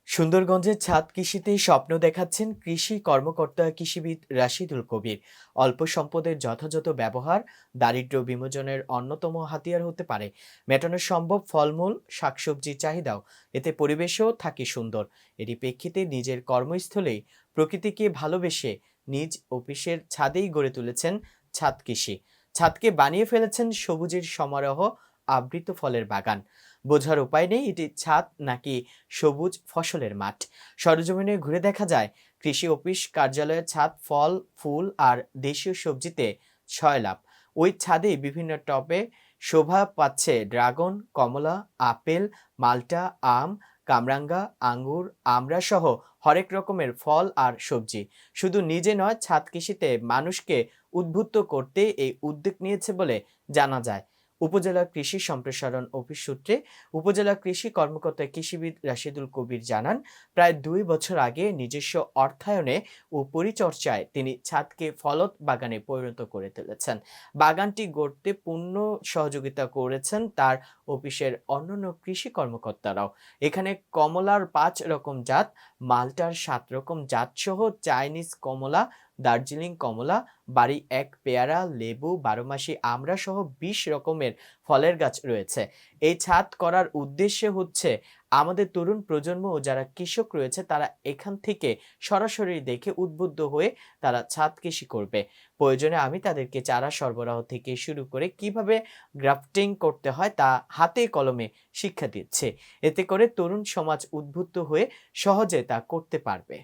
সুন্দরগঞ্জের ছাদ কৃষিতে স্বপ্ন দেখাচ্ছেন কৃষি কর্মকর্তা কৃষিবিদ রাশিদুল কবির। অল্প সম্পদের যথাযথ ব্যবহার দারিদ্র্য বিমোচনের অন্যতম হাতিয়ার হতে পারে। মেটানো সম্ভব ফলমূল শাকসবজির চাহিদাও, এতে পরিবেশও থাকে সুন্দর। এরই প্রেক্ষিতে নিজের কর্মস্থলেই প্রকৃতিকে ভালোবেসে নিজ অফিসের ছাদেই গড়ে তুলেছেন ছাদ কৃষি। ছাদকে বানিয়ে ফেলেছেন সবুজের সমারোহ, আবৃত ফলের বাগান। বোঝার উপায় নেই এটি ছাদ নাকি সবুজ ফসলের মাঠ। সরেজমিনে ঘুরে দেখা যায় কৃষি অফিস কার্যালয়ের ছাদ ফল, ফুল আর দেশীয় সবজিতে ছয়লাভ। ওই ছাদে বিভিন্ন টবে শোভা পাচ্ছে ড্রাগন, কমলা, আপেল, মাল্টা, আম, কামরাঙ্গা, আঙ্গুর, আমড়া সহ হরেক রকমের ফল আর সবজি। শুধু নিজে নয়, ছাদ কৃষিতে মানুষকে উদ্বুদ্ধ করতে এই উদ্যোগ নিয়েছে বলে জানা যায়। উপজেলা কৃষি সম্প্রসারণ অফিস সূত্রে উপজেলা কৃষি কর্মকর্তা কৃষিবিদ রাশিদুল কবির জানান, প্রায় 2 বছর আগে নিজস্ব অর্থায়নে ও পরিচর্যায় তিনি ছাদকে ফলদ বাগানে পরিণত করে তুলেছেন। বাগানটি গড়তে পূর্ণ সহযোগিতা করেছেন তার অফিসের অন্যান্য কৃষি কর্মকর্তারাও। এখানে কমলার 5 রকম জাত, মাল্টার 7 রকম জাত সহ চাইনিজ কমলা, দার্জিলিং কমলা, বাড়ি এক পেয়ারা, লেবু, বারোমাসি আমড়া সহ 20 রকমের ফলের গাছ রয়েছে। এই ছাদ করার উদ্দেশ্য হচ্ছে আমাদের তরুণ প্রজন্ম ও যারা কৃষক রয়েছে তারা এখান থেকে সরাসরি দেখে উদ্বুদ্ধ হয়ে তারা ছাদ কৃষি করবে। প্রয়োজনে আমি তাদেরকে চারা সরবরাহ থেকে শুরু করে কিভাবে গ্রাফটিং করতে হয় তা হাতে কলমে শিক্ষা দিচ্ছে। এতে করে তরুণ সমাজ উদ্বুদ্ধ হয়ে সহজে তা করতে পারবে।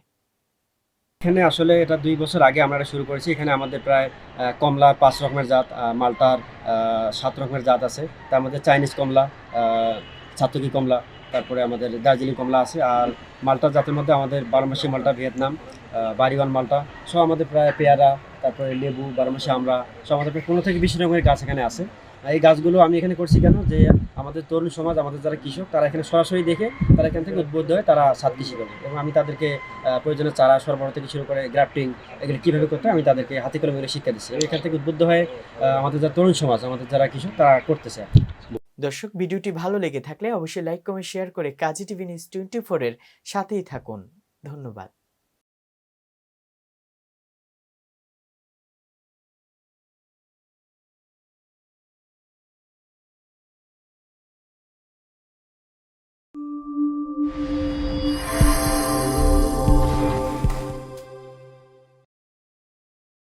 এখানে আসলে এটা ২ বছর আগে আমরা এটা শুরু করেছি। এখানে আমাদের প্রায় কমলার ৫ রকমের জাত, মাল্টার ৭ রকমের জাত আছে। তার মধ্যে চাইনিজ কমলা, আ সাতকি কমলা, তারপরে আমাদের দার্জিলিং কমলা আছে। আর মাল্টার জাতের মধ্যে আমাদের বারোমাসি মাল্টা, ভিয়েতনাম, বাড়িওয়ান মাল্টা সহ আমাদের প্রায় পেয়ারা, তারপরে লেবু, বারোমাসি আমড়া সহ আমাদের প্রায় ১৫ থেকে ২০ রকমের গাছ এখানে আছে। এই গাছগুলো আমি এখানে করছি কেন? যে আমাদের তরুণ সমাজ, আমাদের যারা কৃষক তারা এখানে সরাসরি দেখে তারা এখান থেকে উদ্বুদ্ধ হয়ে তারা ছাদ কৃষি করবে এবং আমি তাদেরকে প্রয়োজনীয় চারা সরবরাহ থেকে শুরু করে গ্রাফটিং এগুলো কীভাবে করতে হয় আমি তাদেরকে হাতে কলমে করে শিক্ষা দিচ্ছি এবং এখান থেকে উদ্বুদ্ধ হয়ে আমাদের যারা তরুণ সমাজ, আমাদের যারা কৃষক তারা করতেছে। দর্শক, ভিডিওটি ভালো লেগে থাকলে অবশ্যই লাইক, কমেন্ট, শেয়ার করে কাজী টিভি নিউজ 24 এর সাথেই থাকুন। ধন্যবাদ।